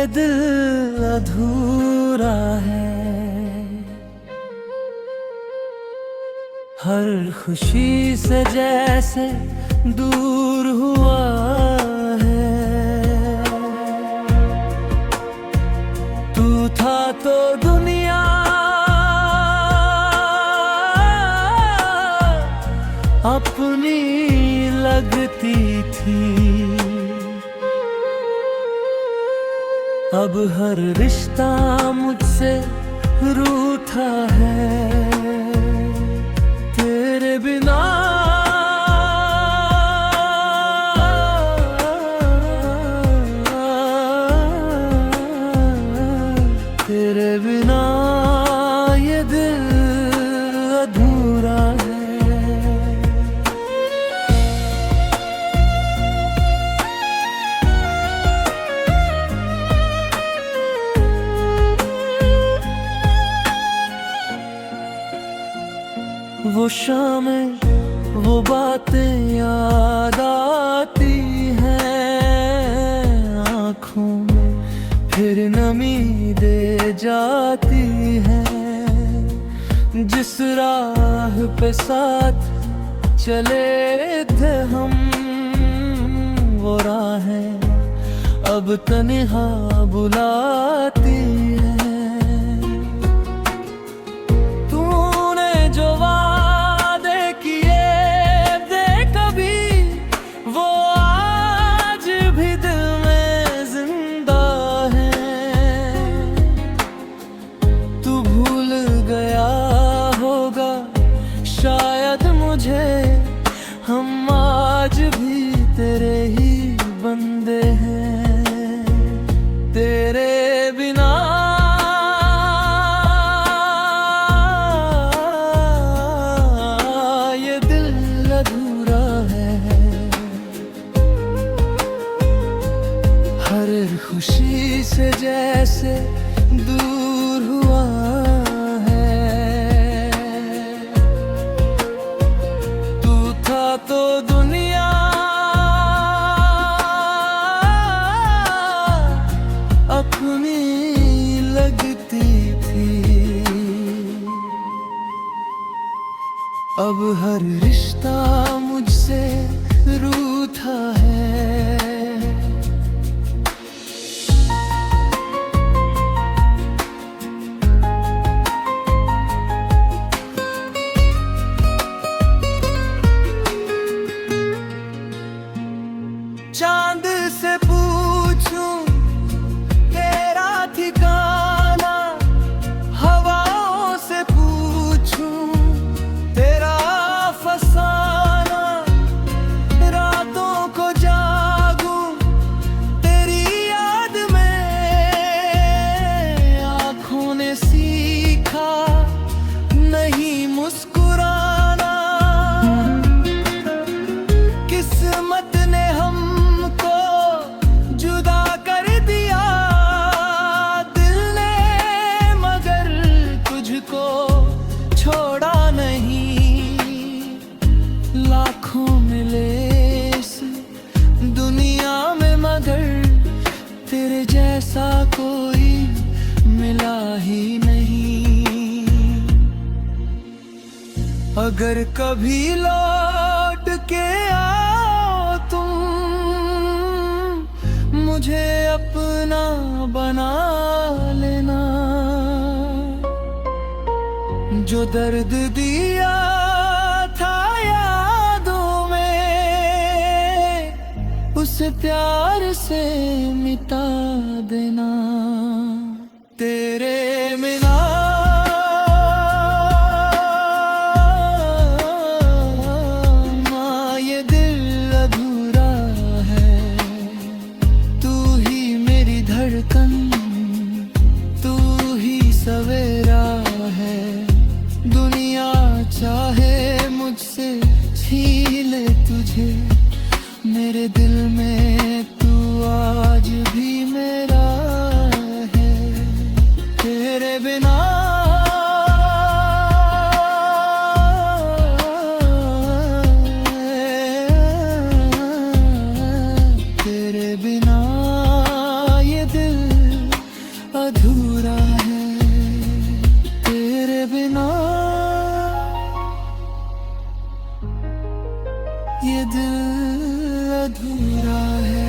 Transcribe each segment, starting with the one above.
दिल अधूरा है। हर खुशी से जैसे दूर हुआ है। तू था तो दुनिया अपनी लगती थी। अब हर रिश्ता मुझसे रूठा है। तेरे बिना तेरे बिना ये दिल अधूरा है। वो शामें वो बातें याद आती हैं, आँखों में फिर नमी दे जाती हैं। जिस राह पे साथ चले थे हम, वो राहें अब तन्हा बुलाती हैं। हम आज भी तेरे ही बंदे हैं। तेरे बिना ये दिल अधूरा है। हर खुशी से जैसे दूर हुआ तो दुनिया अपनी लगती थी। अब हर रिश्ता मुझसे रूठा है। चांद से पूछूं तेरा ठिकाना, हवाओं से पूछूं तेरा फसाना। रातों को जागूं तेरी याद में, आँखों ने सीखा नहीं मुस्कुराना। किस्मत ने लाखों मिले इस दुनिया में, मगर तेरे जैसा कोई मिला ही नहीं। अगर कभी लौट के आओ तुम, मुझे अपना बना लेना। जो दर्द दिया उसे प्यार से मिटा देना। तेरे बिना ये दिल अधूरा है। तू ही मेरी धड़कन, तू ही सवेरा है। दुनिया चाहे मुझसे छीन ले तुझे, मेरे दिल में तू आज भी मेरा है। तेरे बिना तेरे बिना ये दिल दिल अधूरा है।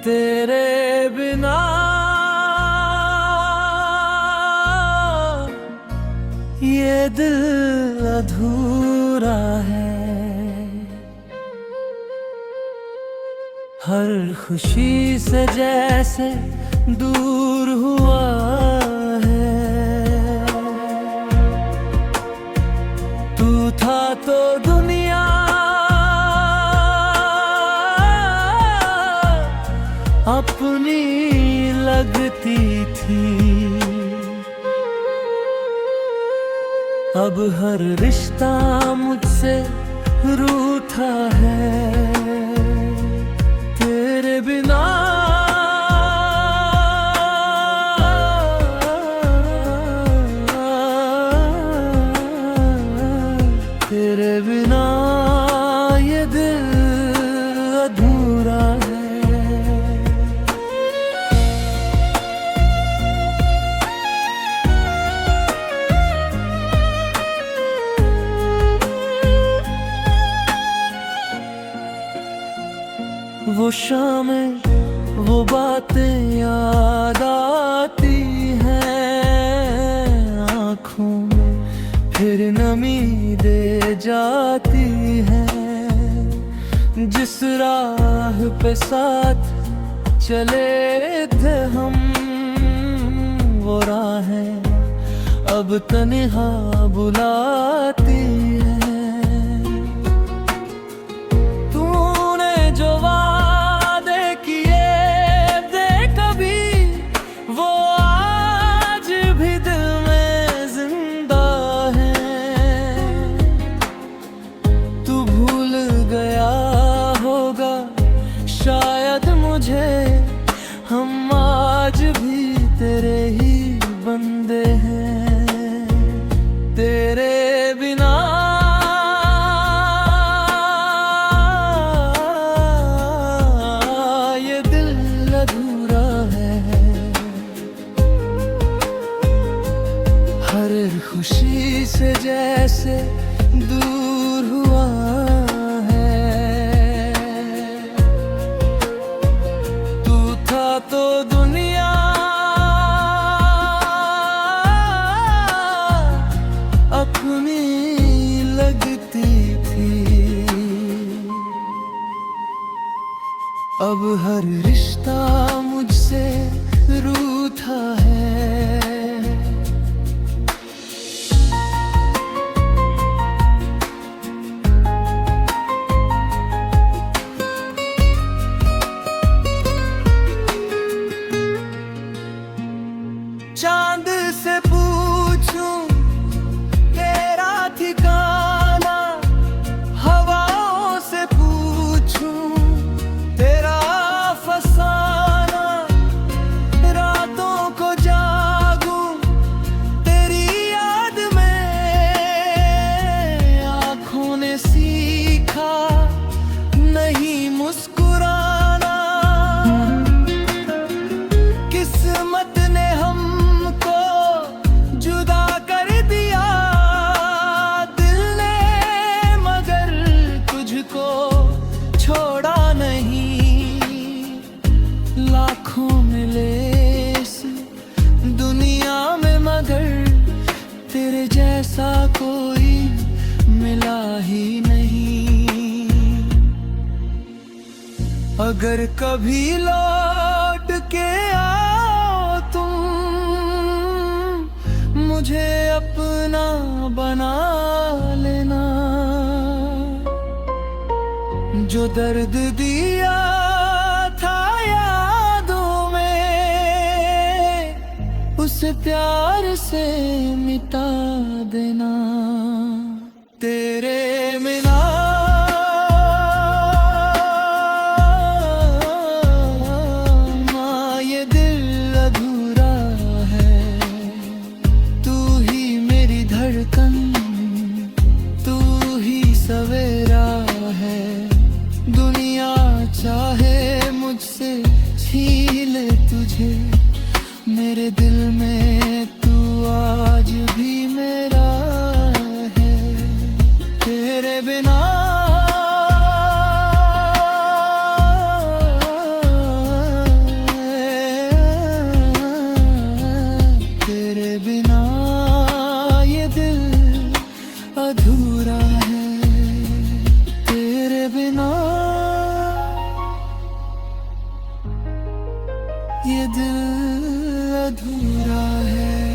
तेरे बिना ये दिल अधूरा है। हर खुशी से जैसे दूर हुआ है। तू था तो दुनिया अपनी लगती थी। अब हर रिश्ता मुझसे रूठा है। तेरे बिना तेरे बिना ये दिल अधूरा है। वो शामें वो बातें याद आती हैं। आँखों में फिर नमी दे जाती है। जिस राह पे साथ चले थे हम, वो राहें अब तन्हा बुलाती है। हम आज भी तेरे ही बंदे हैं। तेरे बिना ये दिल अधूरा है। हर खुशी से जैसे दूर हुआ तो दुनिया अपनी लगती थी। अब हर रिश्ता मुझसे रूठा है। चांद से पूछूं तेरा ठिकाना, हवाओं से पूछूं तेरा फसाना। रातों को जागूं तेरी याद में, आँखों ने सीखा नहीं मुस्कुराना। किस्मत ने लाखों मिले इस दुनिया में, मगर तेरे जैसा कोई मिला ही नहीं। अगर कभी लौट के आओ तुम, मुझे अपना बना लेना। जो दर्द दिया उसे प्यार से मिटा देना। तेरे बिना ये दिल अधूरा है। तू ही मेरी धड़कन, तू सवेरा है। दुनिया चाहे मुझसे छीन ले तुझे, मेरे दिल में तू आज भी मेरा है। तेरे बिना तेरे बिना ये दिल अधूरा है। तेरे बिना ये दिल अधूरा है।